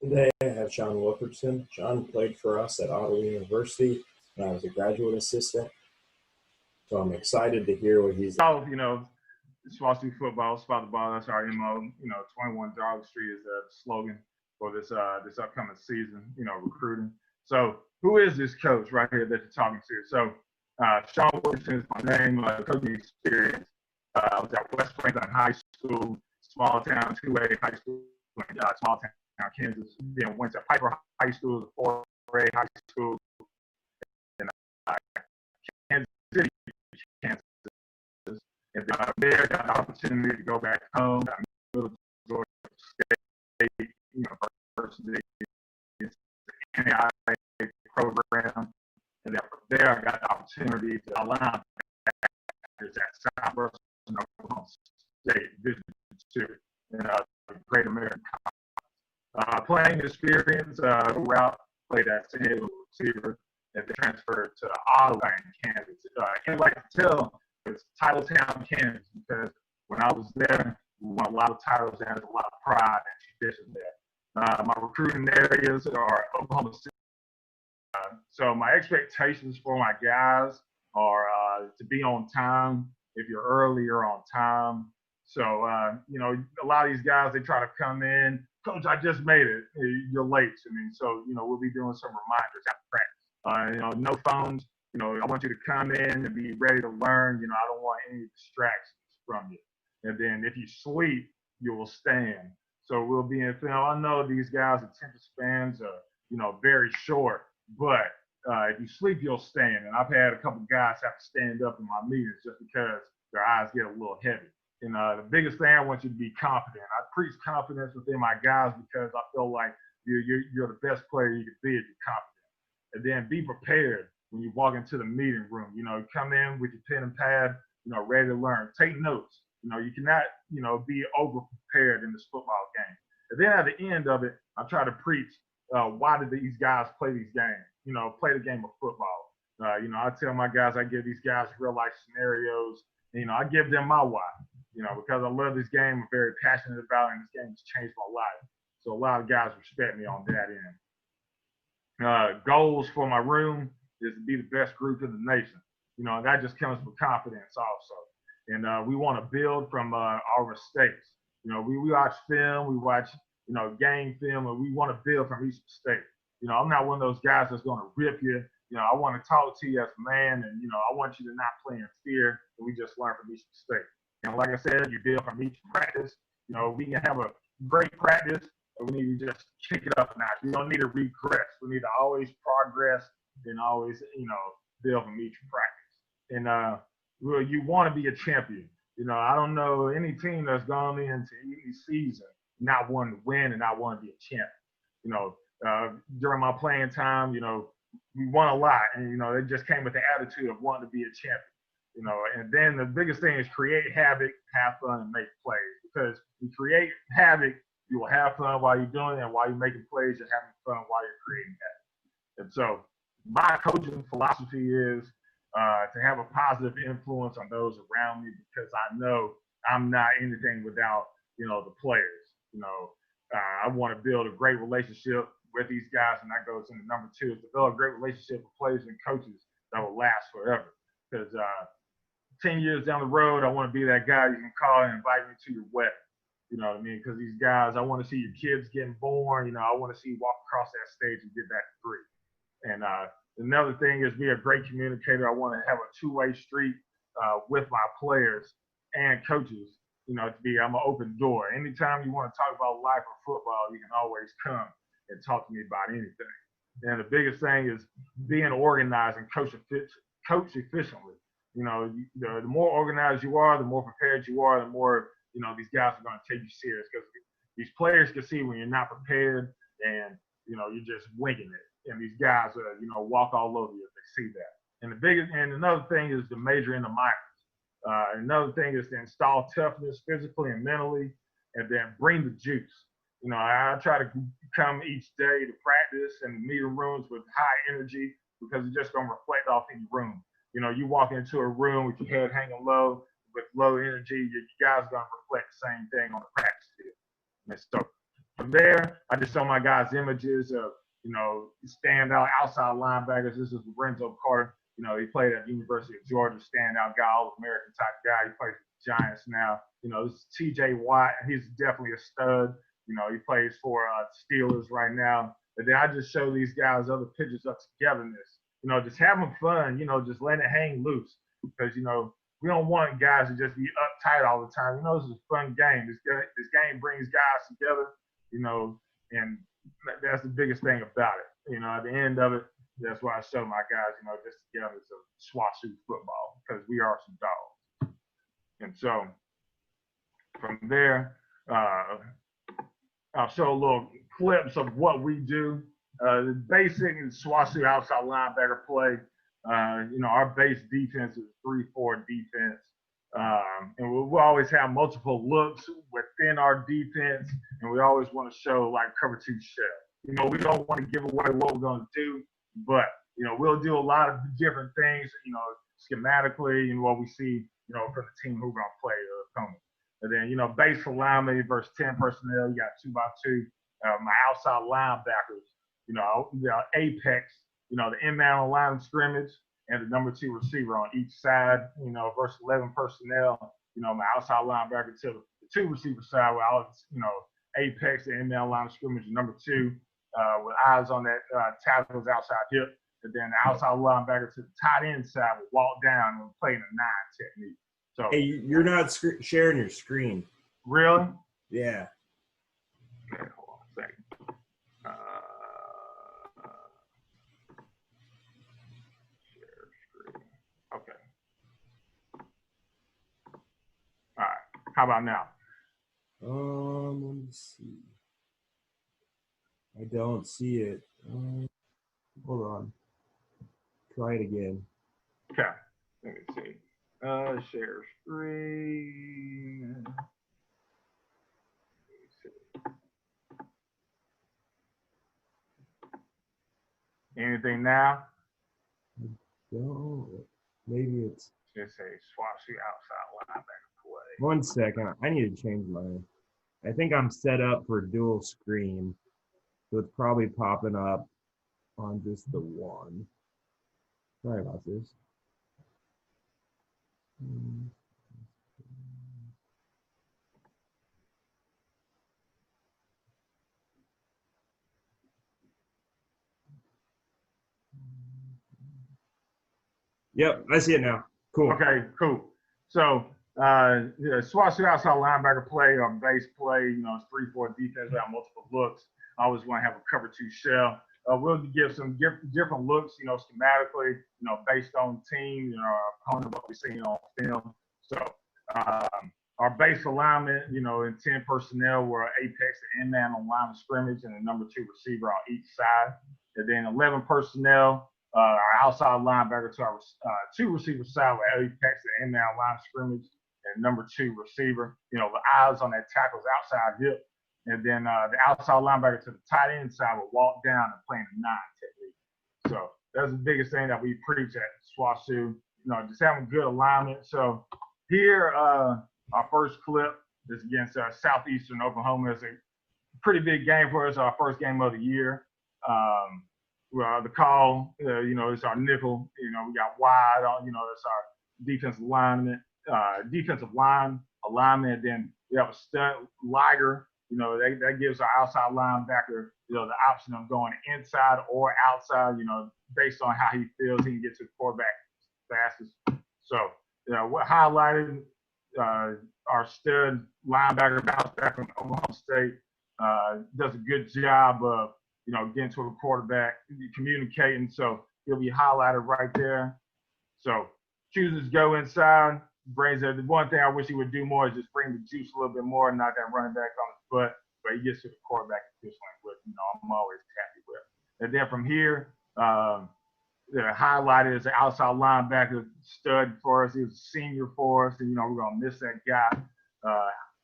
Today I have Sean Wilkerson. Sean played for us at Ottawa University when I was a graduate assistant. So I'm excited to hear what he's. So, it's varsity football, spot the ball. That's our MO. 21 Dog Street is the slogan for this upcoming season. Recruiting. So, who is this coach right here that you're talking to? So, Sean Wilkerson is my name. Coaching experience. I was at West Franklin High School, small town 2A high school, small town Kansas. Then went to Piper High School, 4A high school, and Kansas City, Kansas. And there, got an opportunity to go back home. I moved to Georgia State University, NAIA program, and then from there, I got the opportunity to align at Southwestern Oklahoma State Division II in the Great American Conference. Playing experience throughout, played at San Diego receiver, and then transferred to Ottawa in Kansas. And like to tell, it's Titletown, Kansas, because when I was there, we won a lot of titles and there's a lot of pride and tradition there. My recruiting areas are Oklahoma City. So my expectations for my guys are to be on time. If you're early, you're on time. So, a lot of these guys, they try to come in, Coach, I just made it. You're late to me. So, we'll be doing some reminders after practice. No phones. I want you to come in and be ready to learn. I don't want any distractions from you. And then if you sleep, you will stand. So we'll be in film. I know these guys' attention spans are, very short, but if you sleep, you'll stand. And I've had a couple guys have to stand up in my meetings just because their eyes get a little heavy. And the biggest thing, I want you to be confident. I preach confidence within my guys because I feel like you're the best player you can be if you're confident. And then be prepared. When you walk into the meeting room, come in with your pen and pad, ready to learn. Take notes. You cannot, be over prepared in this football game. And then at the end of it, I try to preach, why did these guys play these games? Play the game of football. I tell my guys, I give these guys real life scenarios. And, I give them my why, because I love this game. I'm very passionate about it, and this game has changed my life. So a lot of guys respect me on that end. Goals for my room is to be the best group in the nation. That just comes with confidence also. And we want to build from our mistakes. We watch film, we watch, game film, and we want to build from each mistake. I'm not one of those guys that's going to rip you. I want to talk to you as a man, and, I want you to not play in fear, and we just learn from each mistake. And like I said, you build from each practice. We can have a great practice, but we need to just kick it up a notch. We don't need to regress. We need to always progress and always, build from each practice. And you want to be a champion. I don't know any team that's gone into any season not wanting to win and not wanting to be a champion. During my playing time, we won a lot, and it just came with the attitude of wanting to be a champion. And then the biggest thing is create havoc, have fun, and make plays. Because you create havoc, you will have fun while you're doing it, and while you're making plays, you're having fun while you're creating havoc. And so my coaching philosophy is to have a positive influence on those around me, because I know I'm not anything without, the players. I want to build a great relationship with these guys, and that goes into number 2, is to build a great relationship with players and coaches that will last forever. Because 10 years down the road, I want to be that guy you can call and invite me to your wedding. You know what I mean? Because these guys, I want to see your kids getting born. I want to see you walk across that stage and get that degree. And another thing is be a great communicator. I want to have a two-way street with my players and coaches. I'm an open door. Anytime you want to talk about life or football, you can always come and talk to me about anything. And the biggest thing is being organized and coach efficiently. The more organized you are, the more prepared you are, the more, these guys are going to take you serious, because these players can see when you're not prepared and, you're just winging it. And these guys, walk all over you if they see that. And another thing is to major in the minors. Another thing is to install toughness physically and mentally, and then bring the juice. I try to come each day to practice in the meeting rooms with high energy, because it's just going to reflect off in your room. You walk into a room with your head hanging low, with low energy, you guys are going to reflect the same thing on the practice field. And so from there, I just show my guys images of, standout outside linebackers. This is Lorenzo Carter. He played at the University of Georgia, standout guy, All-American type guy. He plays for the Giants now. This is T.J. Watt. He's definitely a stud. He plays for Steelers right now. And then I just show these guys other pictures of togetherness. Just having fun. Just letting it hang loose. Because we don't want guys to just be uptight all the time. This is a fun game. This game brings guys together. And that's the biggest thing about it. At the end of it, that's why I show my guys, just together some SWASU football, because we are some dogs. And so from there, I'll show a little clips of what we do. The basic SWASU outside linebacker play. Our base defense is 3-4 defense. And we'll always have multiple looks within our defense, and we always want to show like cover 2 shell. We don't want to give away what we're going to do, but we'll do a lot of different things, schematically, and what we see, from the team who we're going to play opponent. And then, base alignment versus 10 personnel, you got 2x2. My outside linebackers, the apex, the in-man on line of scrimmage, and the number 2 receiver on each side, versus 11 personnel, my outside linebacker to the 2 receiver side, where I was, apex, the in-man line of scrimmage, number 2, with eyes on that tackles outside hip, and then the outside linebacker to the tight end side will walk down and play in a 9 technique. So, hey, you're not sharing your screen. Really? Yeah. Okay, hold on a second. Share screen. Okay. All right. How about now? Let me see. I don't see it. Hold on. Try it again. Okay. Let me see. Share screen. Let me see. Anything now? No, maybe it's. Just say SWASU outside linebacker play. 1 second. I need to change mine. I think I'm set up for dual screen, so it's probably popping up on just the one. Sorry about this. Yep, I see it now. Cool. Okay, cool. So, SWASU outside linebacker play or base play, it's 3-4 defense. We have multiple looks. I always want to have a cover 2 shell. We'll give some different looks, schematically, based on team, our opponent, what we see on film. So, our base alignment, in 10 personnel, we're apex and in-man on line of scrimmage, and the number 2 receiver on each side. And then 11 personnel, our outside linebacker to our 2 receiver side with apex and in-man line of scrimmage, and number 2 receiver, the eyes on that tackle's outside hip. And then the outside linebacker to the tight end side will walk down and play in a 9 technique. So that's the biggest thing that we preach at SWASU, just having good alignment. So here, our first clip is against Southeastern Oklahoma. It's a pretty big game for us, our first game of the year. The call, it's our nickel. We got wide on, that's our defensive line alignment. Then we have a stud liger. That gives our outside linebacker, the option of going inside or outside, based on how he feels he can get to the quarterback fastest. So, what highlighted our stud linebacker bounce back from Oklahoma State does a good job of, getting to the quarterback, communicating. So he'll be highlighted right there. So chooses go inside, brings it. The one thing I wish he would do more is just bring the juice a little bit more, not that running back on his butt, but he gets to the quarterback efficiently, which, I'm always happy with. And then from here, highlighted as an outside linebacker stud for us. He was a senior for us, and, we're going to miss that guy.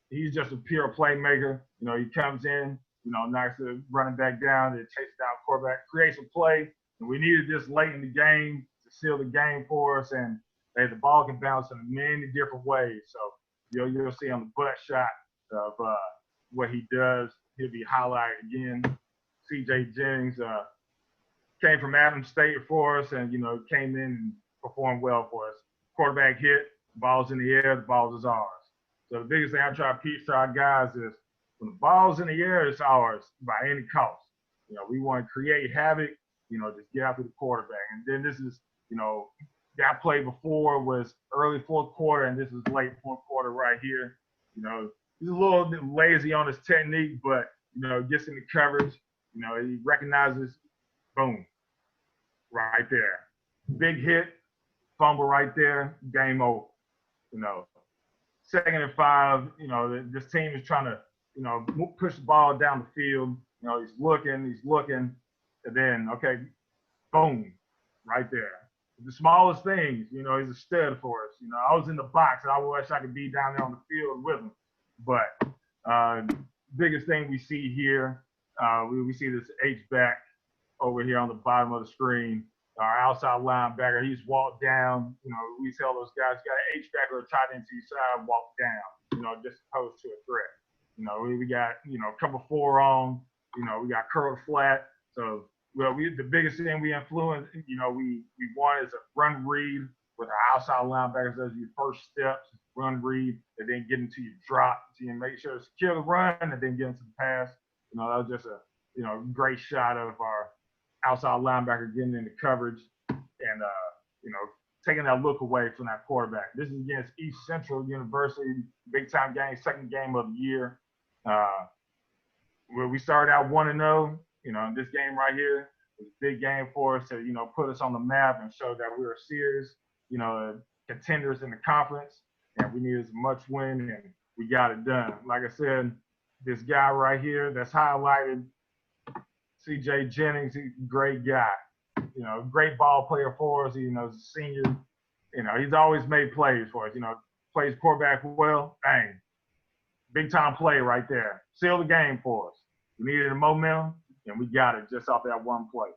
He's just a pure playmaker. He comes in, knocks the running back down, then chases down quarterback, creates a play. And we needed this late in the game to seal the game for us. And the ball can bounce in many different ways. So you'll see on the butt shot of what he does. he'll be highlighted again. C.J. Jennings came from Adams State for us, and came in and performed well for us. Quarterback hit, ball's in the air, the ball is ours. So the biggest thing I try to teach to our guys is when the ball's in the air, it's ours by any cost. We want to create havoc. Just get after the quarterback. And then this is, that play before was early fourth quarter, and this is late fourth quarter right here. He's a little bit lazy on his technique, but gets in the coverage. He recognizes, boom, right there. Big hit, fumble right there, game over. 2nd and 5, this team is trying to, push the ball down the field. He's looking, and then, okay, boom, right there. The smallest things, he's a stud for us. I was in the box, and I wish I could be down there on the field with him. But biggest thing we see here, we see this H-back over here on the bottom of the screen. Our outside linebacker, he's walked down. We tell those guys, you got an H-back or a tight end to your side, walk down, just opposed to a threat. We got, a couple 4-on, we got curled flat. So, the biggest thing we influence, we want is a run read with our outside linebackers as your first steps, run read, and then get into your drop. So you make sure to secure the run and then get into the pass. That was just a, great shot of our outside linebacker getting into coverage and, taking that look away from that quarterback. This is against East Central University, big time game, second game of the year. Where we started out 1-0, this game right here was a big game for us to, put us on the map and show that we were serious, contenders in the conference, and we needed as much win, and we got it done. Like I said, this guy right here that's highlighted, C.J. Jennings, he's a great guy. Great ball player for us. He's a senior. He's always made plays for us. Plays quarterback well. Bang. Big time play right there. Seal the game for us. We needed a momentum, and we got it just off that one play.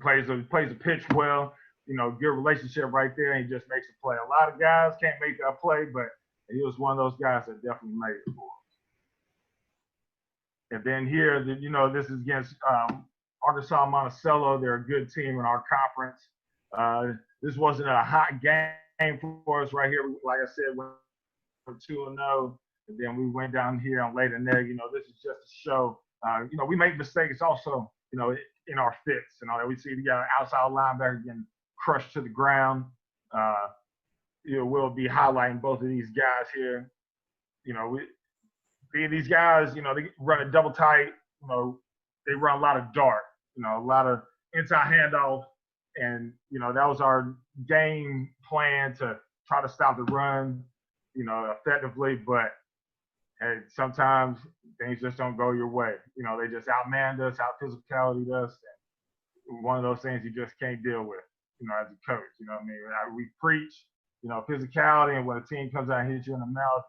Plays a pitch well. Good relationship right there, and he just makes a play. A lot of guys can't make that play, but he was one of those guys that definitely made it for us. And then here, this is against Arkansas Monticello. They're a good team in our conference. This wasn't a hot game for us right here. Like I said, we're 2-0, and then we went down here on later leg. This is just to show, we make mistakes also, in our fits. We see we got an outside linebacker getting crushed to the ground. We'll be highlighting both of these guys here. These guys, they run a double tight. They run a lot of dart. A lot of inside handoff, and that was our game plan to try to stop the run, effectively. But hey, sometimes things just don't go your way. They just outmanned us, out physicality us, and one of those things you just can't deal with, as a coach. We preach, physicality, and when a team comes out and hits you in the mouth,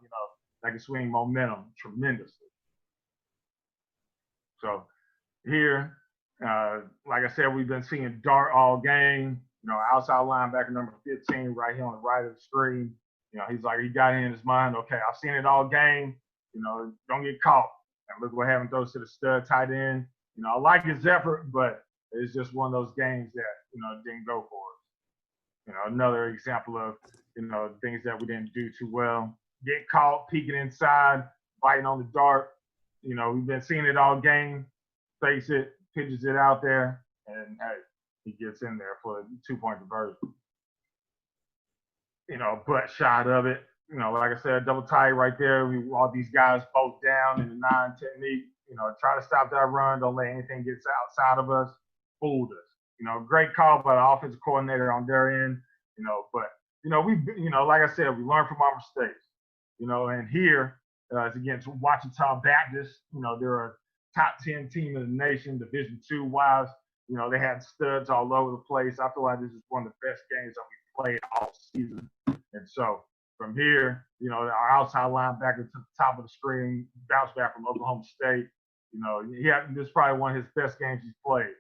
that can swing momentum tremendously. So here, like I said, we've been seeing dart all game. Outside linebacker number 15 right here on the right of the screen. He's like, he got it in his mind, okay, I've seen it all game. Don't get caught. And look what happened, throws to the stud tight end. I like his effort, but it's just one of those games that, didn't go for us. Another example of, things that we didn't do too well. Get caught, peeking inside, biting on the dart. We've been seeing it all game. Face it, pitches it out there, and hey, he gets in there for a 2-point conversion. Butt shot of it. Like I said, double tight right there. All these guys both down in the 9 technique. Try to stop that run. Don't let anything get outside of us. Fooled us. Great call by the offensive coordinator on their end. But like I said, we learn from our mistakes. And here it's against Ouachita Baptist. They're a top 10 team in the nation, Division II wise. They had studs all over the place. I feel like this is one of the best games that we played all season. And so from here, our outside linebacker to the top of the screen, bounced back from Oklahoma State. This is probably one of his best games he's played.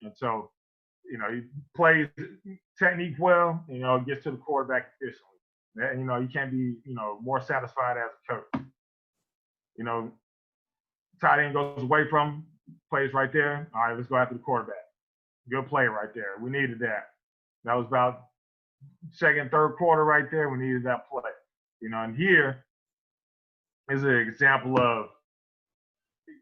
And so, he plays technique well, gets to the quarterback efficiently. You can't be, more satisfied as a coach. Tight end goes away from him, plays right there. All right, let's go after the quarterback. Good play right there. We needed that. That was about second, third quarter right there. We needed that play. And here is an example of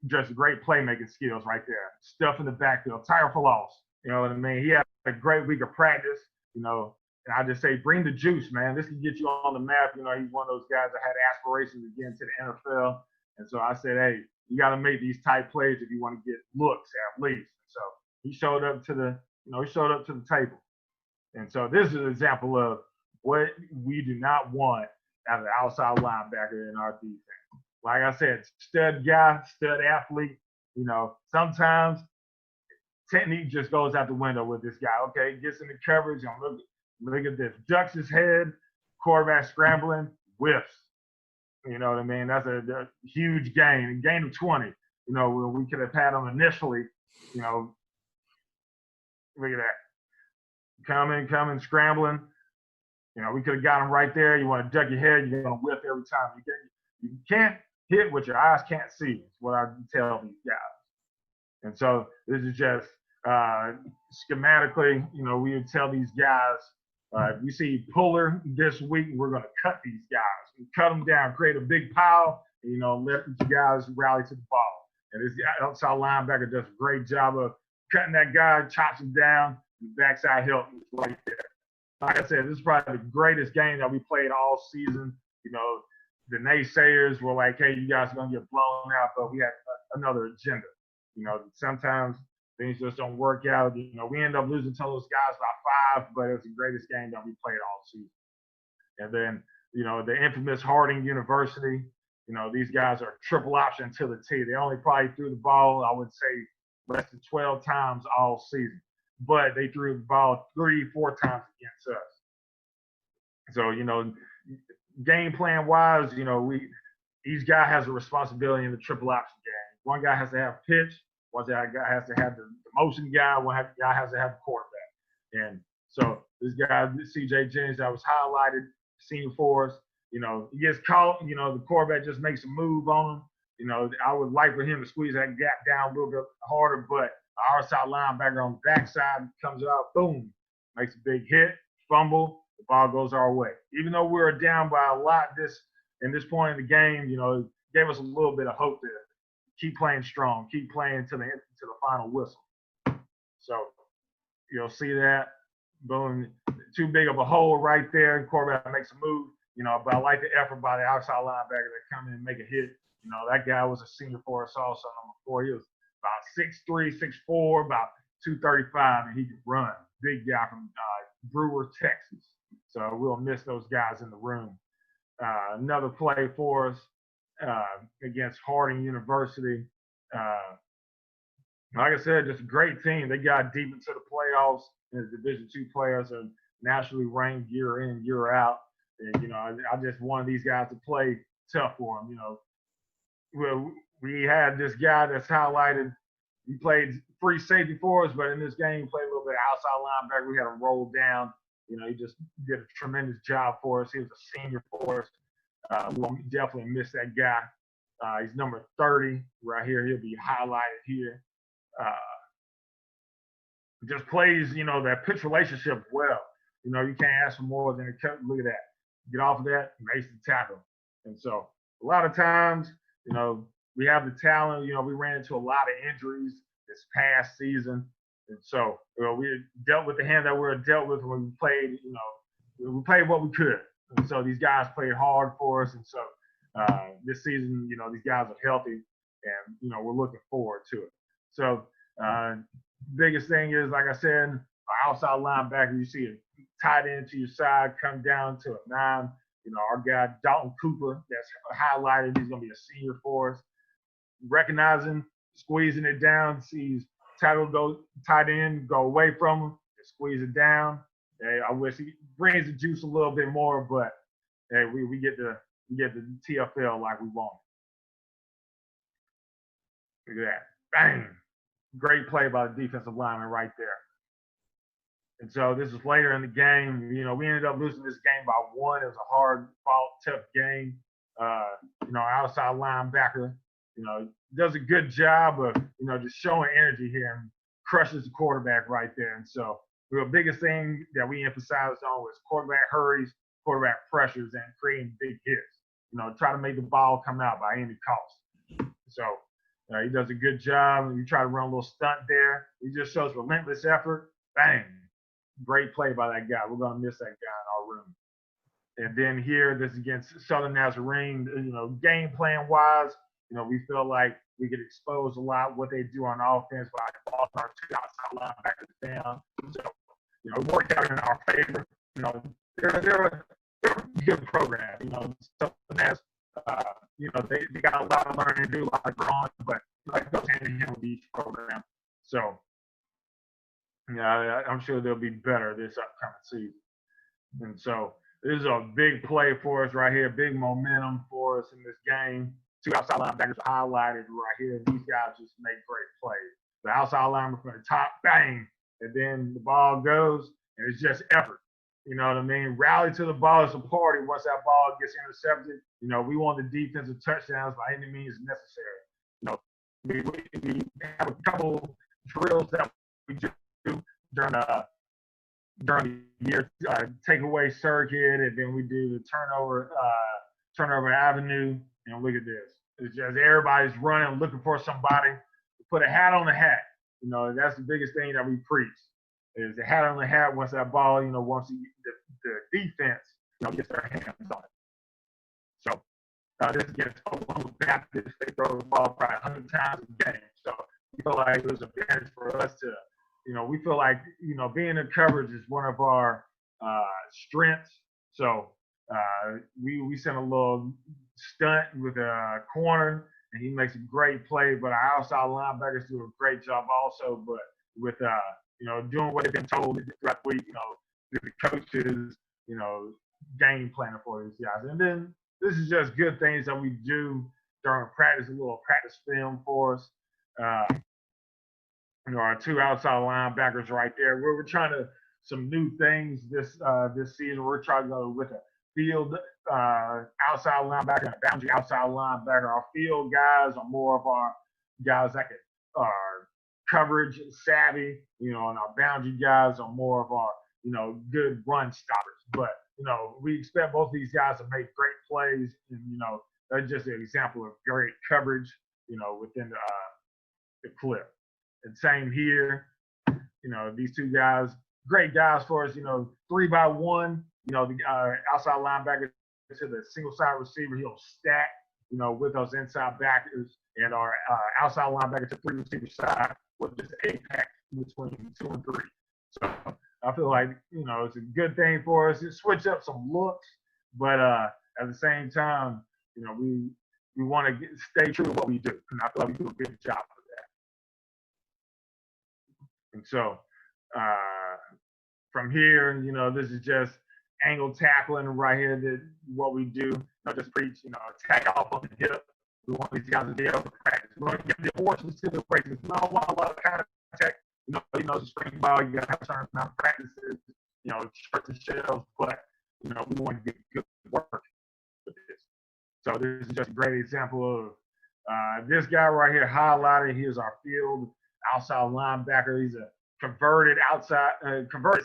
just great playmaking skills right there. Stuff in the backfield, tire for loss. You know what I mean? He had a great week of practice, and I just say, bring the juice, man. This can get you on the map. He's one of those guys that had aspirations to get into the NFL. And so I said, hey, you got to make these tight plays if you want to get looks at least. So he showed up to the table. And so this is an example of what we do not want as an outside linebacker in our defense. Like I said, stud guy, stud athlete. Sometimes technique just goes out the window with this guy. Okay, gets in the coverage and look at this. Ducks his head, quarterback scrambling, whiffs. You know what I mean? That's a huge gain. A gain of 20. Where we could have had him initially. Look at that. Coming, scrambling. We could have got him right there. You want to duck your head, you're going to whiff every time. You can't hit what your eyes can't see, is what I tell these guys. And so this is just schematically, we would tell these guys, if we see Puller this week, we're going to cut these guys. We cut them down, create a big pile, and, let these guys rally to the ball. And this outside linebacker does a great job of cutting that guy, chops him down, and backside help is right there. Like I said, this is probably the greatest game that we played all season. The naysayers were like, hey, you guys are going to get blown out, but we had another agenda. Sometimes things just don't work out. We end up losing to those guys by 5, but it was the greatest game that we played all season. And then, the infamous Harding University, these guys are triple option to the T. They only probably threw the ball, I would say, less than 12 times all season. But they threw the ball 3-4 times against us. So, game plan wise, each guy has a responsibility in the triple option game. One guy has to have pitch, one guy has to have the motion guy, one guy has to have the quarterback. And so this guy, CJ Jennings, that was highlighted, senior for us, he gets caught, the quarterback just makes a move on him. I would like for him to squeeze that gap down a little bit harder, but our outside linebacker on the backside comes out, boom, makes a big hit, fumble, the ball goes our way. Even though we were down by a lot in this point in the game, it gave us a little bit of hope to keep playing strong, keep playing to the final whistle. So you'll see that, boom, too big of a hole right there. Quarterback makes a move, but I like the effort by the outside linebacker to come in and make a hit. That guy was a senior for us also, number 4. He was about 6'3", 6'4", about 235, and he could run. Big guy from Brewer, Texas. So we'll miss those guys in the room. Another play for us against Harding University. Like I said, just a great team. They got deep into the playoffs. And Division II players are nationally ranked year in, year out. And, I just wanted these guys to play tough for them. We had this guy that's highlighted. He played free safety for us, but in this game, he played a little bit outside linebacker. We had him roll down. He just did a tremendous job for us. He was a senior for us. We'll definitely miss that guy. He's number 30 right here. He'll be highlighted here. Just plays, that pitch relationship well. You can't ask for more than a cut. Look at that. Get off of that, makes the tackle. And so a lot of times, we have the talent. We ran into a lot of injuries this past season. And so, we dealt with the hand that we were dealt with when we played, we played what we could. And so these guys played hard for us. And so this season, these guys are healthy and, we're looking forward to it. So biggest thing is, like I said, our outside linebacker, you see a tight end to your side, come down to a 9. Our guy, Dalton Cooper, that's highlighted. He's going to be a senior for us. Recognizing, squeezing it down, sees tackle go tight end, go away from him, squeeze it down. Hey, I wish he brings the juice a little bit more, but hey, we get the TFL like we want. Look at that. Bang. Great play by the defensive lineman right there. And so this is later in the game. We ended up losing this game by 1. It was a hard fought, tough game. Outside linebacker, does a good job of, just showing energy here and crushes the quarterback right there. And so the biggest thing that we emphasized on was quarterback hurries, quarterback pressures, and creating big hits. Try to make the ball come out by any cost. So he does a good job. You try to run a little stunt there. He just shows relentless effort. Bang. Great play by that guy. We're going to miss that guy in our room. And then here, this is against Southern Nazarene. Game plan wise, we feel like we could expose a lot what they do on offense by balling our two outside linebackers down. So, it worked out in our favor. They're a good program. Southern Naz, they got a lot of learning to do, a lot of growing, but it goes hand in hand with each program. So, I'm sure they'll be better this upcoming season. And so, this is a big play for us right here, big momentum for us in this game. Two outside linebackers highlighted right here. These guys just make great plays. The outside linebacker from the top, bang, and then the ball goes, and it's just effort. You know what I mean? Rally to the ball. It's a party once that ball gets intercepted. We want the defensive touchdowns by any means necessary. We have a couple drills that we do during the year, takeaway circuit, and then we do the turnover avenue. And look at this. It's just everybody's running, looking for somebody to put a hat on the hat. That's the biggest thing that we preach is the hat on the hat once that ball, once the defense, gets their hands on it. So this is against Oklahoma Baptist. They throw the ball probably 100 times a game. So we feel like it was an advantage for us to, we feel like, being in coverage is one of our strengths. So we sent a little stunt with a corner, and he makes a great play. But our outside linebackers do a great job also. But with doing what they've been told throughout the week, the coaches, game planning for these guys. And then this is just good things that we do during practice, a little practice film for us. Our two outside linebackers right there. We're trying to some new things this season. We're trying to go with a field outside linebacker and a boundary outside linebacker. Our field guys are more of our guys that are coverage savvy, and our boundary guys are more of our, good run stoppers. But, we expect both of these guys to make great plays. And, that's just an example of great coverage, within the clip. And same here, these two guys, great guys for us, 3-by-1, the outside linebacker to the single side receiver, he'll stack, with those inside backers, and our outside linebacker to three receiver side with just a pack between 2 and 3. So I feel like, it's a good thing for us. It switch up some looks, but at the same time, we want to stay true to what we do. And I feel like we do a good job of that. And so from here, this is just angle tackling right here. That what we do. Just preach, attack off on the hip. We want these guys to be able to practice. We want to get the portions to the practice. We don't want a lot of contact. It's a spring ball. You got to have a certain amount of practices. Shirts and shells, but we want to get good work with this. So this is just a great example of this guy right here highlighted. He is our field outside linebacker. He's a converted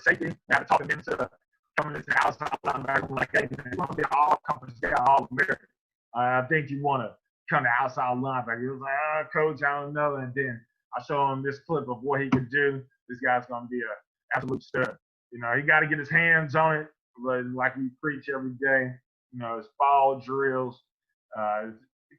safety. Now to talk him into coming into the outside linebacker like, hey, you want to be an all-conference guy, all-American. I think you want to come to outside linebacker. He was like, coach, I don't know. And then I show him this clip of what he could do. This guy's going to be an absolute stud. He got to get his hands on it, but like we preach every day, it's ball drills.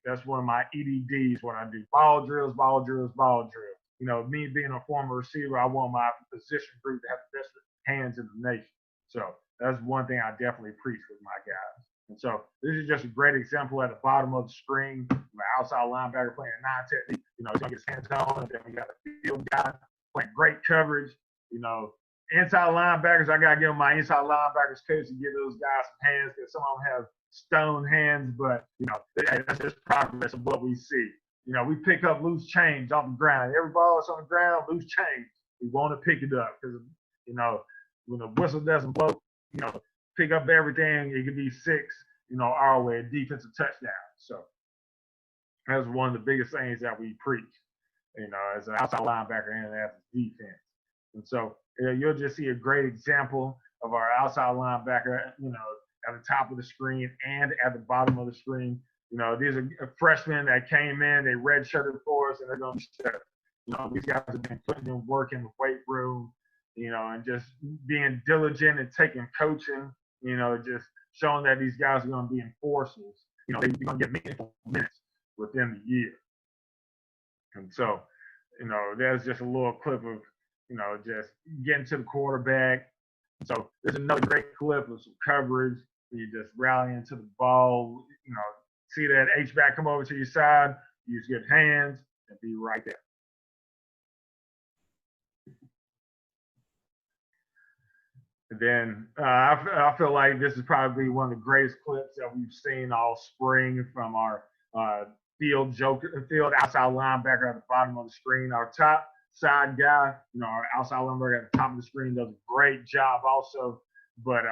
That's one of my EDDs, what I do. Ball drills, ball drills, ball drills. Me being a former receiver, I want my position group to have the best hands in the nation. So that's one thing I definitely preach with my guys. And so this is just a great example at the bottom of the screen. My outside linebacker playing a 9 technique. He's going to get his hands on. And then we got a field guy playing great coverage. Inside linebackers, I got to give my inside linebackers coach to give those guys some hands because some of them have stone hands. But, that's just progress of what we see. We pick up loose change off the ground. Every ball that's on the ground, loose change. We want to pick it up because, when the whistle doesn't blow, pick up everything. It could be 6, our way, a defensive touchdown. So That's one of the biggest things that we preach, as an outside linebacker and as a defense. And so you'll just see a great example of our outside linebacker, at the top of the screen and at the bottom of the screen. These are freshmen that came in, they redshirted for us, and they're going to be set. These guys have been putting in work in the weight room, and just being diligent and taking coaching, just showing that these guys are going to be enforcers. They're going to get meaningful minutes within the year. And so, there's just a little clip of, just getting to the quarterback. So there's another great clip of some coverage. You just rallying to the ball, see that H-back come over to your side, use good hands, and be right there. And then I feel like this is probably one of the greatest clips that we've seen all spring from our field outside linebacker at the bottom of the screen. Our top side guy, our outside linebacker at the top of the screen does a great job also. But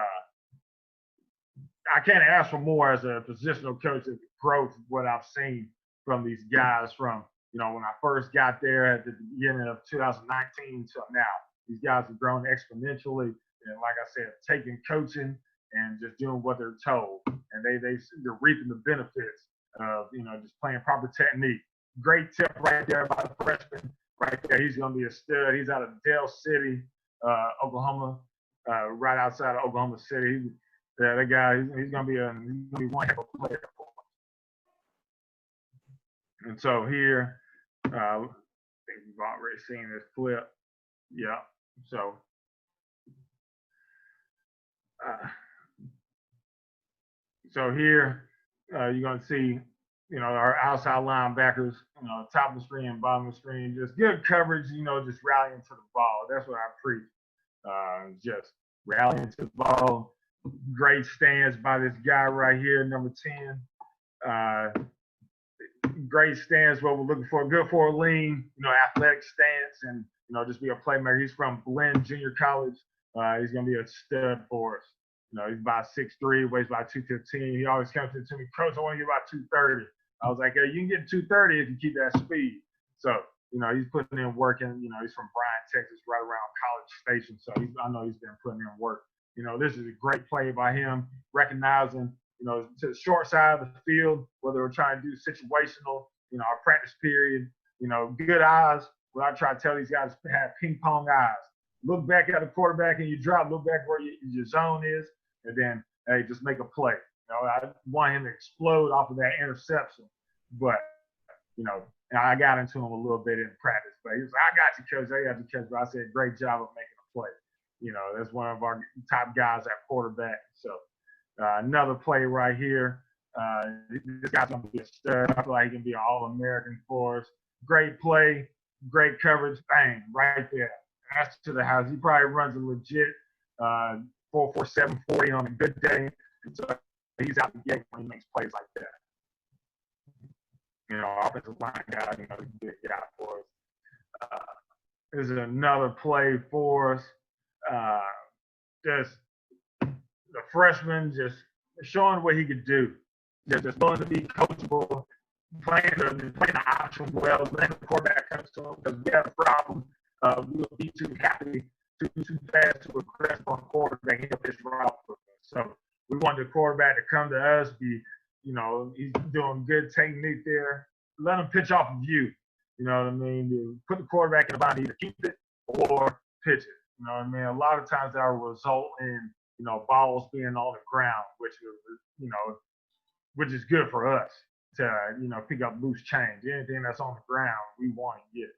I can't ask for more as a positional coach of the growth of what I've seen from these guys from, when I first got there at the beginning of 2019 till now. These guys have grown exponentially. And like I said, taking coaching and just doing what they're told. And they're reaping the benefits of, just playing proper technique. Great tip right there by the freshman right there. He's going to be a stud. He's out of Dale City, Oklahoma, right outside of Oklahoma City. That guy, he's going to be one heck of a player for him. And so here, I think we've already seen this clip. Yeah. So here, you're going to see, our outside linebackers, top of the screen and bottom of the screen, just good coverage, just rallying to the ball. That's what I preach. Just rallying to the ball. Great stance by this guy right here, number 10. Great stance, what we're looking for. Good for a lean, athletic stance, and, just be a playmaker. He's from Blinn Junior College. He's going to be a stud for us. He's about 6'3", weighs about 215. He always comes to me, Coach, I want to get about 230. I was like, hey, you can get 230 if you keep that speed. So, he's putting in work, and, he's from Bryan, Texas, right around College Station. So I know he's been putting in work. This is a great play by him, recognizing, to the short side of the field, whether we're trying to do situational, our practice period, good eyes. What I try to tell these guys to have ping pong eyes. Look back at the quarterback and you drop, look back where your zone is, and then, hey, just make a play. I want him to explode off of that interception. But, and I got into him a little bit in practice. But he was like, I got you, Coach. I got you, Coach. But I said, great job of making a play. That's one of our top guys at quarterback. So another play right here. This guy's going to be a stud. I feel like he can be an All-American for us. Great play, great coverage. Bang, right there. That's to the house. He probably runs a legit 4.47 40 on a good day. And so he's out the gate when he makes plays like that. Offensive line guy, he's a good guy for us. There's another play for us. Just the freshman just showing what he could do. Just willing to be coachable, playing the option well, letting the quarterback come to him because we have a problem. We'll be too happy, too fast to aggress on quarterback. He'll pitch right off of us. So we want the quarterback to come to us, he's doing good technique there. Let him pitch off of you. You know what I mean? Put the quarterback in the body, either keep it or pitch it. You know what I mean? A lot of times that will result in, balls being on the ground, which is good for us to, pick up loose change. Anything that's on the ground, we want to get.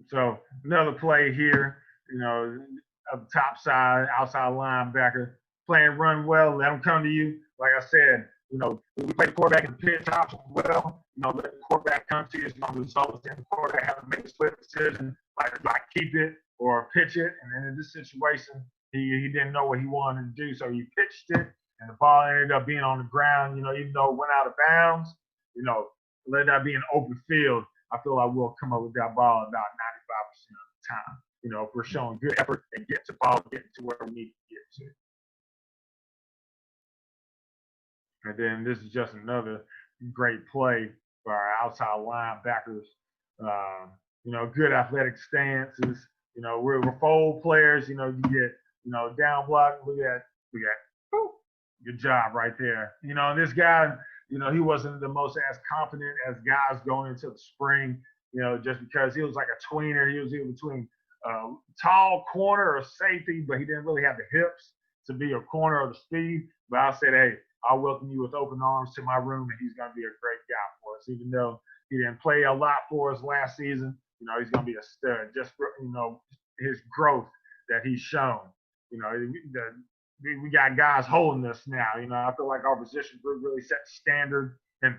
So another play here, of the top side, outside linebacker, playing run well, let them come to you. Like I said, we play the quarterback in the pitch option well, let the quarterback come to you. It's going to result in the quarterback having to make a split decision, like keep it or pitch it. And then in this situation, he didn't know what he wanted to do, so he pitched it, and the ball ended up being on the ground, even though it went out of bounds, let that be an open field. I feel like we'll come up with that ball about 95% of the time. If we're showing good effort and get to ball, get to where we need to get to. And then this is just another great play for our outside linebackers. Good athletic stances. We're fold players. You get, down block. Look at, boop, good job right there. And this guy, he wasn't the most as confident as guys going into the spring, just because he was like a tweener. He was in between tall corner or safety, but he didn't really have the hips to be a corner or the speed. But I said, hey, I'll welcome you with open arms to my room, and he's going to be a great guy for us. Even though he didn't play a lot for us last season, he's going to be a stud just for, his growth that he's shown. We got guys holding us now. I feel like our position group really set the standard in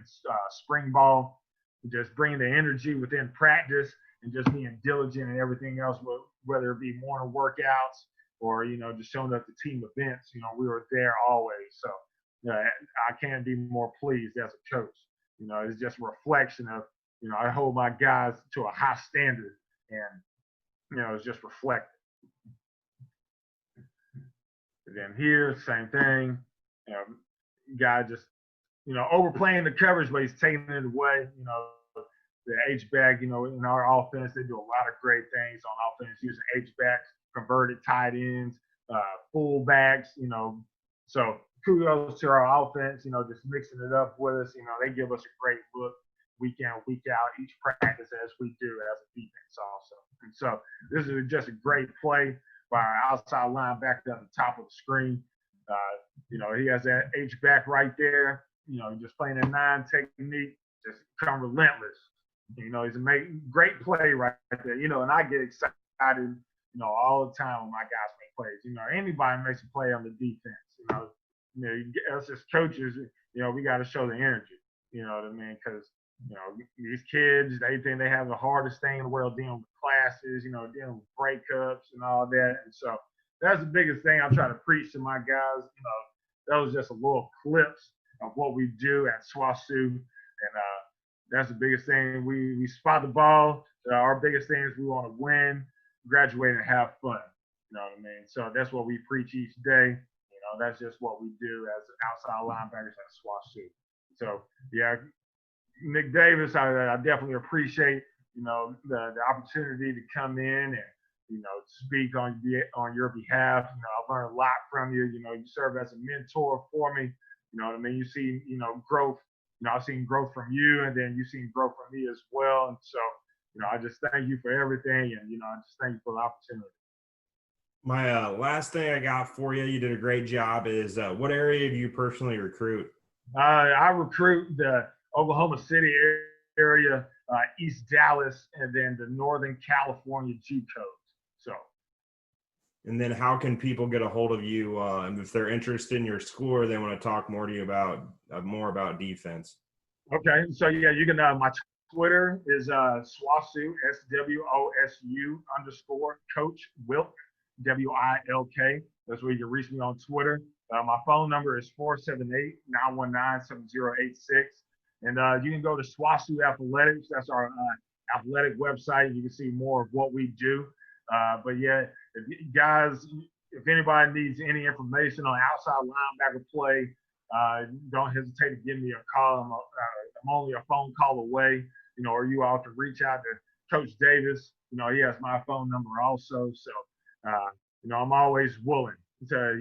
spring ball, just bringing the energy within practice and just being diligent and everything else, whether it be morning workouts or, just showing up to team events. We were there always. So I can't be more pleased as a coach. It's just a reflection of, I hold my guys to a high standard, and, it's just reflected. And then here, same thing. Guy just, overplaying the coverage, but he's taking it away. The H-back, in our offense, they do a lot of great things on offense, using H-backs, converted tight ends, fullbacks, So kudos to our offense, just mixing it up with us. They give us a great look week in, week out, each practice, as we do as a defense also. And so this is just a great play by our outside linebacker at the top of the screen. He has that H-back right there, just playing a 9 technique, just come relentless. He's a great play right there, and I get excited, all the time when my guys make plays. Anybody makes a play on the defense, us as coaches, we got to show the energy, you know what I mean? Because, these kids, they think they have the hardest thing in the world dealing with classes, dealing with breakups and all that. And so that's the biggest thing I try to preach to my guys. That was just a little clips of what we do at SWASU. And that's the biggest thing. We spot the ball. Our biggest thing is we want to win, graduate, and have fun. You know what I mean? So that's what we preach each day. That's just what we do as outside linebackers at SWASU. So, yeah, Nick Davis, I definitely appreciate, the opportunity to come in and, speak on your behalf. I've learned a lot from you. You serve as a mentor for me. You know what I mean? You see, growth. I've seen growth from you, and then you've seen growth from me as well. And so, I just thank you for everything, and, I just thank you for the opportunity. My last thing I got for you, you did a great job, is what area do you personally recruit? I recruit the Oklahoma City area, East Dallas, and then the Northern California G codes. So. And then how can people get a hold of you if they're interested in your school or they want to talk more to you about more about defense? Okay, so yeah, you can. My Twitter is SWASU, SWOSU _Coach Wilk, WILK. That's where you can reach me on Twitter. My phone number is 478-919-7086. And you can go to SWASU Athletics. That's our athletic website. You can see more of what we do. But yeah, if anybody needs any information on outside linebacker play, don't hesitate to give me a call. I'm only a phone call away, or you all can reach out to Coach Davis. He has my phone number also. So, I'm always willing to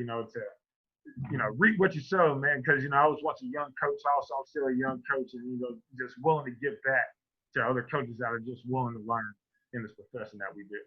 reap what you sow, man, because, I was once a young coach also. I'm still a young coach, and, just willing to give back to other coaches that are just willing to learn in this profession that we do.